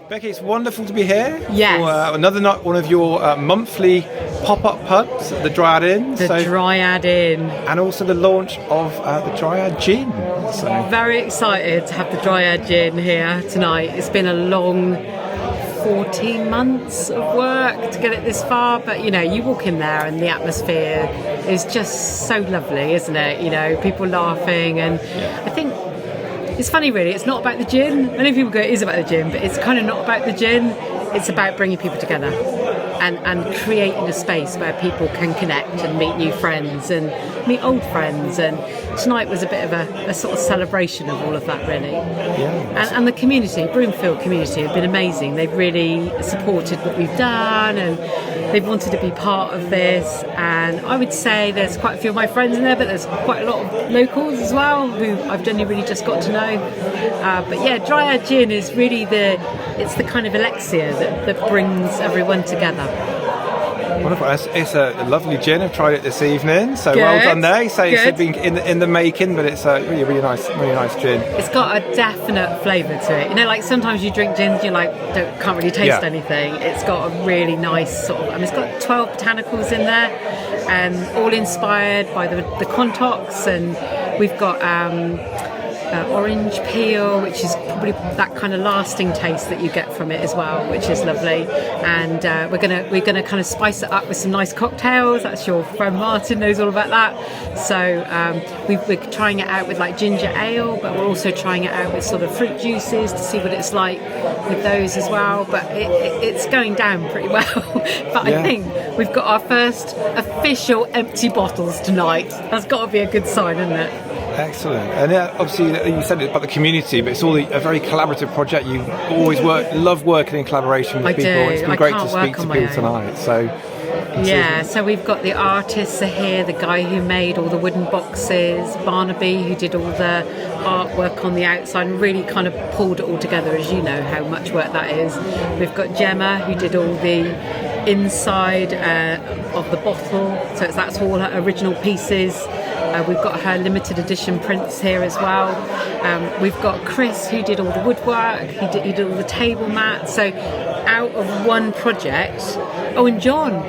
Becky, it's wonderful to be here. Yes. For another night, one of your monthly pop-up pubs, the Dryad Inn. The Dryad Inn. And also the launch of the Dryad Gin. So very excited to have the Dryad Gin here tonight. It's been a long 14 months of work to get it this far, but you know, you walk in there and the atmosphere is just so lovely, isn't it? You know, people laughing, and I think it's funny, really. It's not about the gin. Many people go, it is about the gin, but it's kind of not about the gin. It's about bringing people together and creating a space where people can connect and meet new friends and meet old friends. And tonight was a bit of a sort of celebration of all of that, really. Yeah. And the community, Broomfield community, have been amazing. They've really supported what we've done, and they've wanted to be part of this. And I would say there's quite a few of my friends in there, but there's quite a lot of locals as well who I've only really just got to know. But yeah, Dryad Gin is really it's the kind of elixir that brings everyone together. Wonderful. It's a lovely gin. I've tried it this evening, so Good. Well done there. So Good. it's been in the making, but it's a really nice gin. It's got a definite flavour to it. You know, like sometimes you drink gins, you can't really taste anything. It's got a really nice sort of. It's got 12 botanicals in there, and all inspired by the Quantocks, and we've got orange peel, which is probably that kind of lasting taste that you get from it as well, which is lovely. And we're gonna kind of spice it up with some nice cocktails. That's your friend Martin knows all about that. So we're trying it out with like ginger ale, but we're also trying it out with sort of fruit juices to see what it's like with those as well. But it's going down pretty well. But I think we've got our first official empty bottles tonight. That's got to be a good sign, isn't it? Excellent. And obviously you said it about the community, but it's all a very collaborative project. You always love working in collaboration with people. It's been great to speak to people tonight. So we've got the artists are here, the guy who made all the wooden boxes, Barnaby who did all the artwork on the outside and really kind of pulled it all together, as you know how much work that is. We've got Gemma who did all the inside of the bottle, so that's all her original pieces. We've got her limited edition prints here as well. We've got Chris who did all the woodwork, he did all the table mats. So out of one project, and John,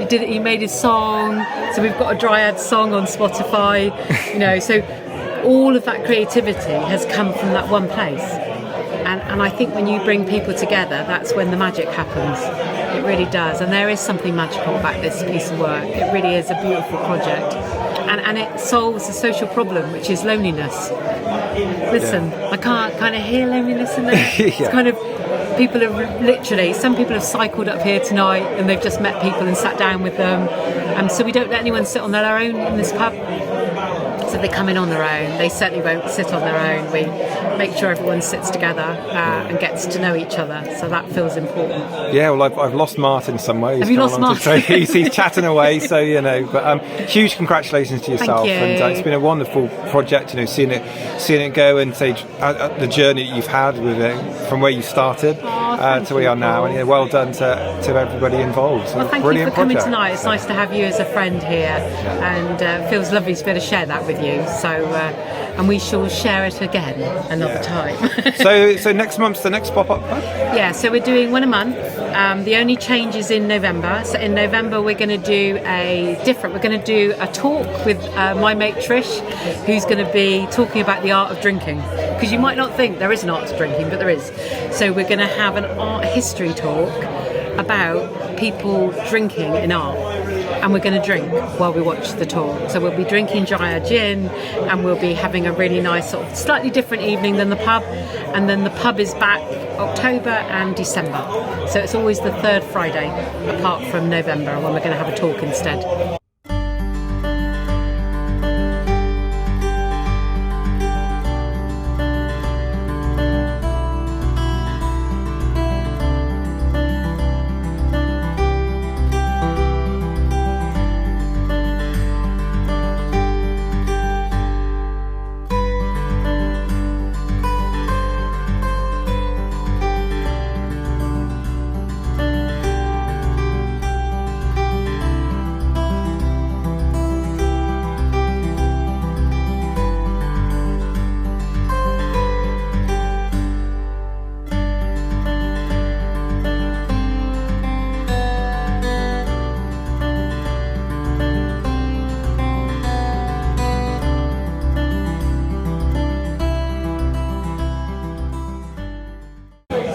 he made his song. So we've got a Dryad song on Spotify. You know, so all of that creativity has come from that one place. And I think when you bring people together, that's when the magic happens. It really does. And there is something magical about this piece of work. It really is a beautiful project. And it solves a social problem, which is loneliness. Listen, I can't kind of hear loneliness in there. It's kind of, some people have cycled up here tonight and they've just met people and sat down with them. So we don't let anyone sit on their own in this pub. So they come in on their own. They certainly won't sit on their own. We make sure everyone sits together and gets to know each other. So that feels important. Yeah, well, I've lost Martin somewhere. Have you lost Martin? He's chatting away, so you know. But huge congratulations to yourself. Thank you. And it's been a wonderful project. You know, seeing it go and say the journey that you've had with it from where you started to where you are now. And well done to everybody involved. So well, thank you for coming tonight. It's nice to have you as a friend here, and it feels lovely to be able to share that with you. So and we shall share it again another time. so next month's the next pop-up pub? Yeah, so we're doing one a month. The only change is in November. So in November we're going to do we're going to do a talk with my mate Trish, who's going to be talking about the art of drinking, because you might not think there is an art to drinking, but there is. So we're going to have an art history talk about people drinking in art. And we're going to drink while we watch the talk. So we'll be drinking Dryad Gin, and we'll be having a really nice sort of slightly different evening than the pub. And then the pub is back October and December. So it's always the third Friday, apart from November, when we're going to have a talk instead.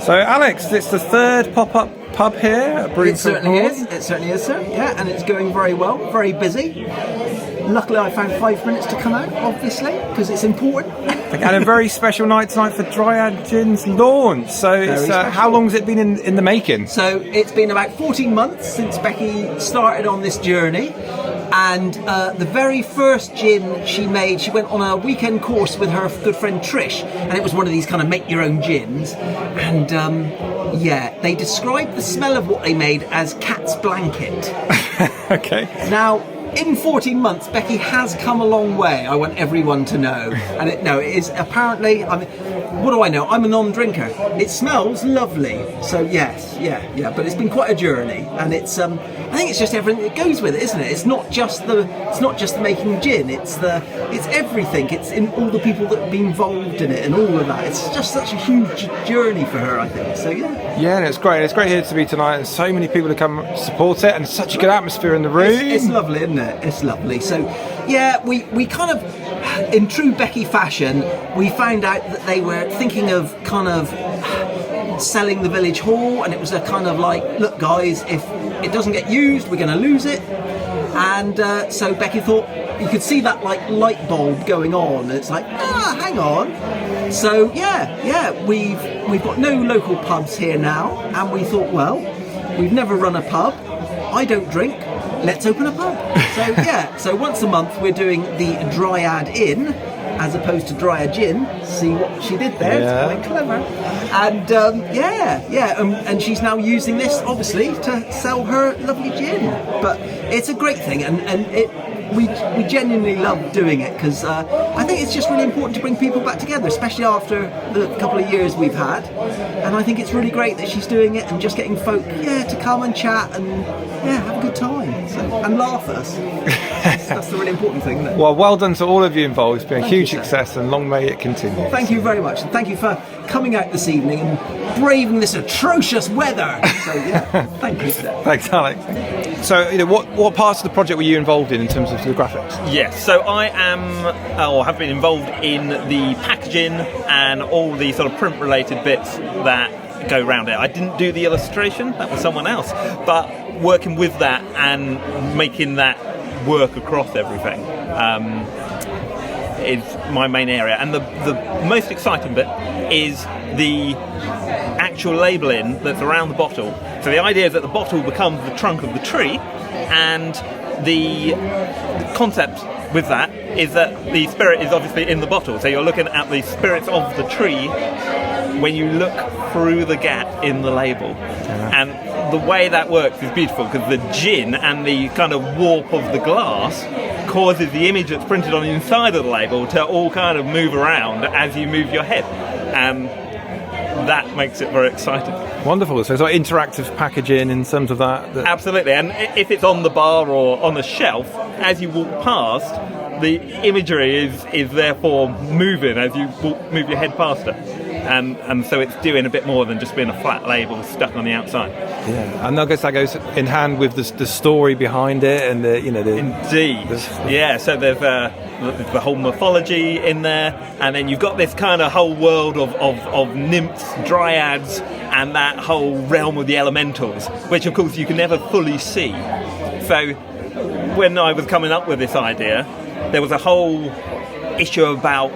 So, Alex, it's the third pop-up pub here at Broomfield Hall. It certainly is, sir. Yeah, and it's going very well, very busy. Luckily, I found 5 minutes to come out, obviously, because it's important. And a very special night tonight for Dryad Gin's launch. So, it's, how long has it been in the making? So, it's been about 14 months since Becky started on this journey. And the very first gin she made, she went on a weekend course with her good friend Trish, and it was one of these kind of make-your-own gins. And yeah, they described the smell of what they made as cat's blanket. Okay. Now, in 14 months, Becky has come a long way, I want everyone to know. And it is apparently, I mean, what do I know? I'm a non-drinker. It smells lovely. So yes, yeah. But it's been quite a journey, and it's I think it's just everything that goes with it, isn't it? It's not just the making gin. It's everything. It's in all the people that have been involved in it and all of that. It's just such a huge journey for her, I think. So yeah. Yeah, and it's great. It's great here to be tonight, and so many people to come support it, and such a good atmosphere in the room. It's lovely, isn't it? It's lovely. So yeah, we kind of, in true Becky fashion, we found out that they were thinking of kind of selling the village hall, and it was a kind of like, look guys, if it doesn't get used, we're going to lose it. And so Becky thought, you could see that like light bulb going on. It's like, hang on. So yeah, we've got no local pubs here now, and we thought, well, we've never run a pub. I don't drink. Let's open a pub. So yeah, so once a month we're doing the Dryad Inn as opposed to Dryad Gin. See what she did there? Yeah. It's quite clever. And and she's now using this obviously to sell her lovely gin. But it's a great thing, and we genuinely love doing it, because I think it's just really important to bring people back together, especially after the couple of years we've had. And I think it's really great that she's doing it and just getting folk to come and chat and have a good time and laugh at us. That's the really important thing, isn't it? Well done to all of you involved. It's been a huge success, and long may it continue. Thank you very much, and thank you for coming out this evening and braving this atrocious weather. So yeah, thank you. Thanks, Alex. So, what parts of the project were you involved in terms of the graphics? Yes, so I am, or have been involved in the packaging and all the sort of print-related bits that go around it. I didn't do the illustration, that was someone else, but working with that and making that work across everything is my main area. And the most exciting bit is the actual labelling that's around the bottle. So the idea is that the bottle becomes the trunk of the tree, and the concept with that is that the spirit is obviously in the bottle. So you're looking at the spirits of the tree when you look through the gap in the label. Yeah. And the way that works is beautiful, because the gin and the kind of warp of the glass causes the image that's printed on the inside of the label to all kind of move around as you move your head. And that makes it very exciting. Wonderful. So it's like interactive packaging in terms of that. Absolutely. And if it's on the bar or on the shelf, as you walk past, the imagery is therefore moving as you move your head past it. And so it's doing a bit more than just being a flat label stuck on the outside. Yeah, and I guess that goes in hand with the story behind it, and Indeed. Yeah, so there's the whole mythology in there, and then you've got this kind of whole world of nymphs, dryads, and that whole realm of the elementals, which of course you can never fully see. So when I was coming up with this idea, there was a whole issue about,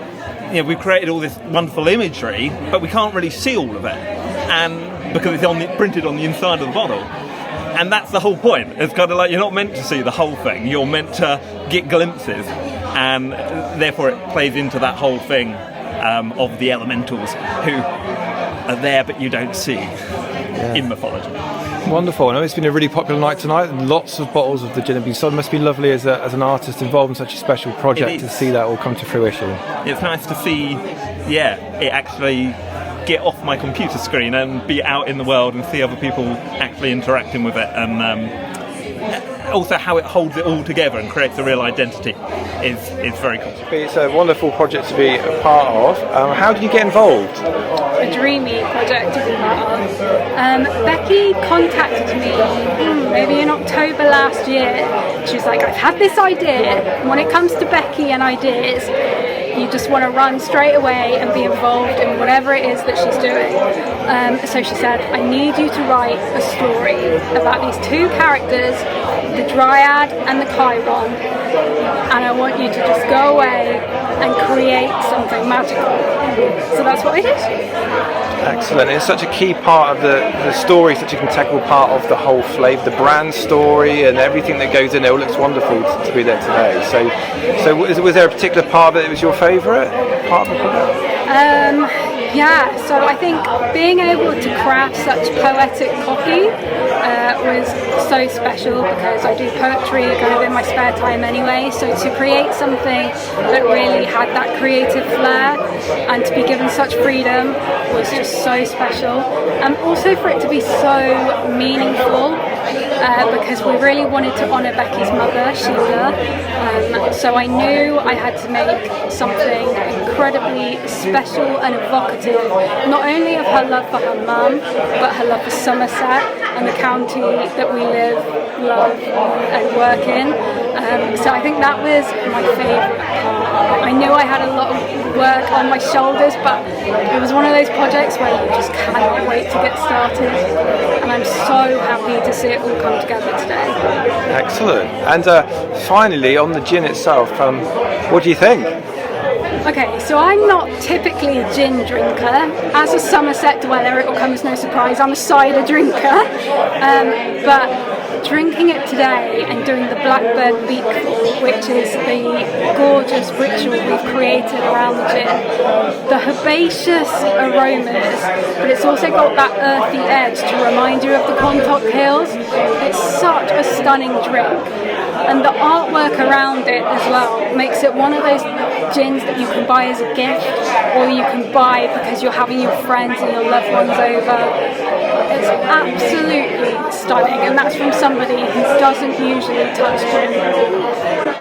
we've created all this wonderful imagery, but we can't really see all of it, and because it's printed on the inside of the bottle. And that's the whole point. It's kind of like you're not meant to see the whole thing. You're meant to get glimpses, and therefore it plays into that whole thing of the elementals who are there but you don't see in mythology. Wonderful. I know it's been a really popular night tonight. Lots of bottles of the gin have been sold. It must be lovely as an artist involved in such a special project to see that all come to fruition. It's nice to see, it actually get off my computer screen and be out in the world and see other people actually interacting with it, and also how it holds it all together and creates a real identity is very cool. It's a wonderful project to be a part of. How did you get involved? A dreamy project to be part of. Becky contacted me maybe in October last year. She was like, I've had this idea, and when it comes to Becky and ideas, you just want to run straight away and be involved in whatever it is that she's doing. So she said, I need you to write a story about these two characters, the Dryad and the Chiron, and I want you to just go away and create something magical. So that's what I did. Excellent. It's such a key part of the story, such a integral part of the whole flavour, the brand story and everything that goes in there. It looks wonderful to be there today. So was there a particular part of it that was your favourite part of the product? Yeah, so I think being able to craft such poetic copy was so special, because I do poetry kind of in my spare time anyway, so to create something that really had that creative flair and to be given such freedom was just so special, and also for it to be so meaningful. Because we really wanted to honour Becky's mother, Sheila, so I knew I had to make something incredibly special and evocative, not only of her love for her mum, but her love for Somerset and the county that we live, love and work in. So I think that was my favourite part. I knew I had a lot of work on my shoulders, but it was one of those projects where you just cannot wait to get started, and I'm so happy to see it all come together today. Excellent. And finally, on the gin itself, what do you think? Okay, so I'm not typically a gin drinker. As a Somerset dweller, it will come as no surprise, I'm a cider drinker. But drinking it today and doing the Blackbird Beakful, which is the gorgeous ritual we've created around the gin, the herbaceous aromas, but it's also got that earthy edge to remind you of the Quantocks hills. It's such a stunning drink, and the artwork around it as well makes it one of those gins that you can buy as a gift, or you can buy because you're having your friends and your loved ones over. It's absolutely stunning, and that's from somebody who doesn't usually touch gin.